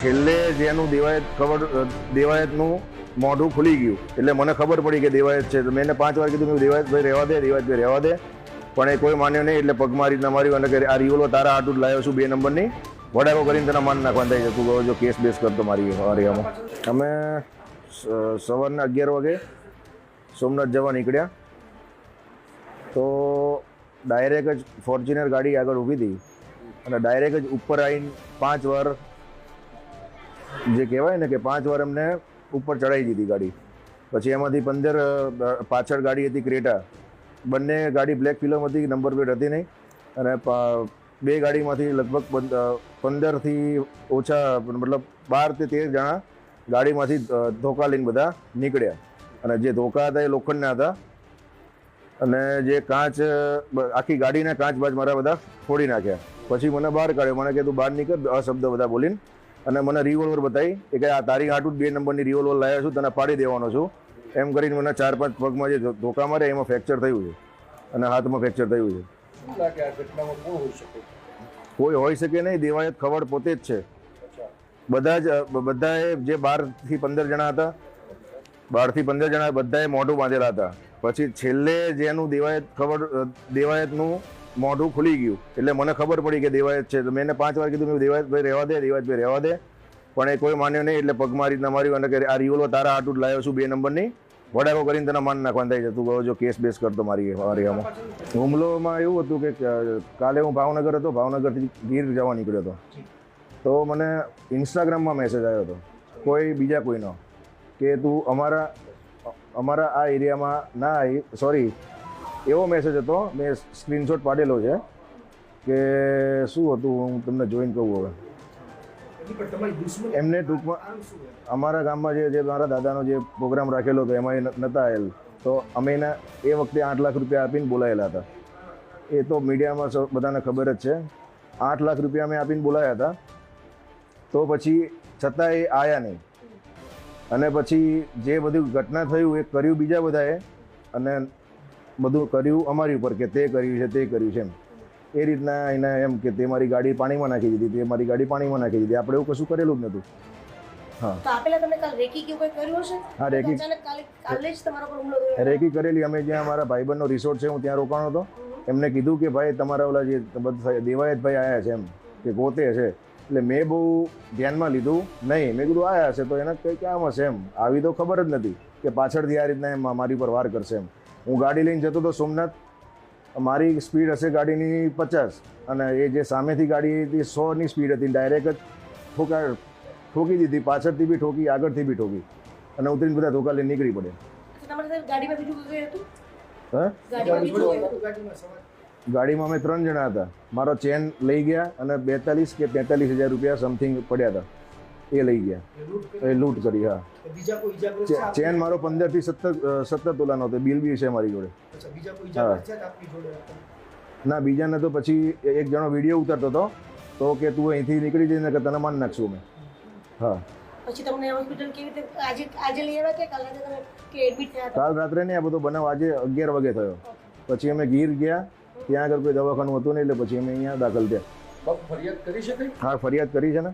છેલ્લે જેનું દેવાયતનું મોઢું ખુલી ગયું એટલે મને ખબર પડી કે દેવાયત છે. તો મેં એને 5 વાર કીધું દેવાયતભાઈ રહેવા દે, પણ એ કોઈ માન્યો નહીં. એટલે પગમાં રીતના માર્યું અને કે આ રિવોલ્વર તારા હાટું જ લાવ્યો છું 2 નંબરની, વડાકો કરીને તેના માન નાખવાનું થાય છે. તું જો કેસ બેસ કરતો મારી એરિયામાં. અમે સવારના 11 વાગે સોમનાથ જવા નીકળ્યા તો ડાયરેક્ટ જ ફોર્ચ્યુનર ગાડી આગળ ઊભી હતી અને ડાયરેક્ટ જ ઉપર આવીને 5 વાર જે કહેવાય ને કે 5 વાર અમને ઉપર ચડાવી દીધી ગાડી. પછી એમાંથી 15 પાછળ ગાડી હતી ક્રેટા, બંને ગાડી બ્લેક ફિલ્મ હતી, નંબર પ્લેટ હતી નહીં. અને 2 ગાડીમાંથી લગભગ 15થી ઓછા મતલબ 12 થી 13 જણા ગાડીમાંથી ધોકા લઈને બધા નીકળ્યા. અને જે ધોકા હતા એ લોખંડના હતા અને જે કાચ આખી ગાડીના કાચ બાજ મારા બધા ફોડી નાખ્યા. પછી મને બહાર કાઢ્યો, મને કે તું બહાર નીકળ અશબ્દ બધા બોલીને, અને મને રિવોલ્વર બતાવી કે આ તારી હાટું 2 નંબરની રિવોલ્વર લાવ્યો છું, તને પાડી દેવાનો છું એમ કરીને મને 4-5 પગમાં જે ધોકા મારે એમાં ફ્રેક્ચર થયું છે અને હાથમાં ફ્રેક્ચર થયું છે. કોઈ હોઈ શકે નહીં, દેવાયત ખવડ પોતે જ છે. બધાએ જે 12 થી 15 જણા હતા, 12 થી 15 જણા બધાએ મોઢું બાંધેલા હતા. પછી છેલ્લે જેનું દેવાયતનું મોઢું ખુલી ગયું એટલે મને ખબર પડી કે દેવાયત છે. તો મેં એને 5 વાર કીધું દેવાયતભાઈ રહેવા દે, પણ એ કોઈ માન્યો નહીં. એટલે પગમાં રીતના માર્યું અને કે આ રિવોલ્વર તારા હાટું જ લાવ્યો છું 2 નંબરની, વડાકો કરીને તેના માન નાખવાનું થાય છે. તું જો કેસ બેસ કરતો મારી એરિયામાં. હુમલોમાં એવું હતું કે કાલે હું ભાવનગર હતો, ભાવનગરથી ગીર જવા નીકળ્યો હતો. તો મને ઇન્સ્ટાગ્રામમાં મેસેજ આવ્યો હતો કોઈનો કે તું અમારા આ એરિયામાં ના આવી, સોરી એવો મેસેજ હતો, મેં સ્ક્રીનશોટ પાડેલો છે કે શું હતું હું તમને જોઈને કહું. હવે એમને ટૂંકમાં અમારા ગામમાં જે મારા દાદાનો જે પ્રોગ્રામ રાખેલો હતો એમાં એ નહોતા આવેલ, તો અમે એને એ વખતે 8 લાખ રૂપિયા આપીને બોલાયેલા હતા. એ તો મીડિયામાં બધાને ખબર જ છે. 8 લાખ રૂપિયા અમે આપીને બોલાયા હતા, તો પછી છતાં એ આવ્યા નહીં. અને પછી જે બધું ઘટના થયું એ કર્યું બીજા બધાએ અને બધું કર્યું અમારી ઉપર કે તે કર્યું છે એમ. એ રીતના એને એમ કે તે મારી ગાડી પાણીમાં નાખી દીધી, આપણે એવું કશું કરેલું જ નહોતું. હા, રેકી કરેલી. અમે જ્યાં મારા ભાઈબંધનો રિસોર્ટ છે હું ત્યાં રોકાણો હતો, એમને કીધું કે ભાઈ તમારા ઓલા જે દેવાયતભાઈ આવ્યા છે એમ કે પોતે છે. એટલે મેં બહુ ધ્યાનમાં લીધું નહીં. મેં કીધું આવ્યા હશે તો એને કંઈ કામ હશે એમ. આવી તો ખબર જ નથી કે પાછળથી આ રીતના એમ મારી પર વાર કરશે એમ. હું ગાડી લઈને જતો હતો સોમનાથ, મારી સ્પીડ હશે ગાડીની 50 અને એ જે સામેથી ગાડી હતી 100ની સ્પીડ હતી. ડાયરેક્ટ જ ઠોકી દીધી, પાછળથી બી ઠોકી, આગળથી બી ઠોકી અને ઉતરીને બધા ધોકા લઈને નીકળી પડે. ગાડીમાં અમે 3 જણા હતા. મારો ચેન લઈ ગયા અને 42 કે 45,000 રૂપિયા સમથિંગ પડ્યા હતા, એ લઈ ગયા, એ લૂંટ કરી. હા, ચેન મારો 15 થી 17 તોલાનો હતો, બિલ બી છે મારી જોડે. હા, ના બીજાને તો પછી એક જણો વિડીયો ઉતારતો હતો તો કે તું અહીંથી નીકળી જઈને કે તને માન નાખશું અમે. હા, પછી તમને હોસ્પિટલ કેવી રીતે આજે લઈ આવ્યા કે કાલ રાતે તમે કે એડમિટ થયા? કાલ રાત્રે નહીં, આ બધો બનાવ આજે 11 વાગે થયો. પછી અમે ગીર ગયા, ત્યાં આગળ કોઈ દવાખાનું હતું નહીં એટલે પછી અમે અહીંયા દાખલ થયા. ફરિયાદ કરી છે? હા, ફરિયાદ કરી છે ને.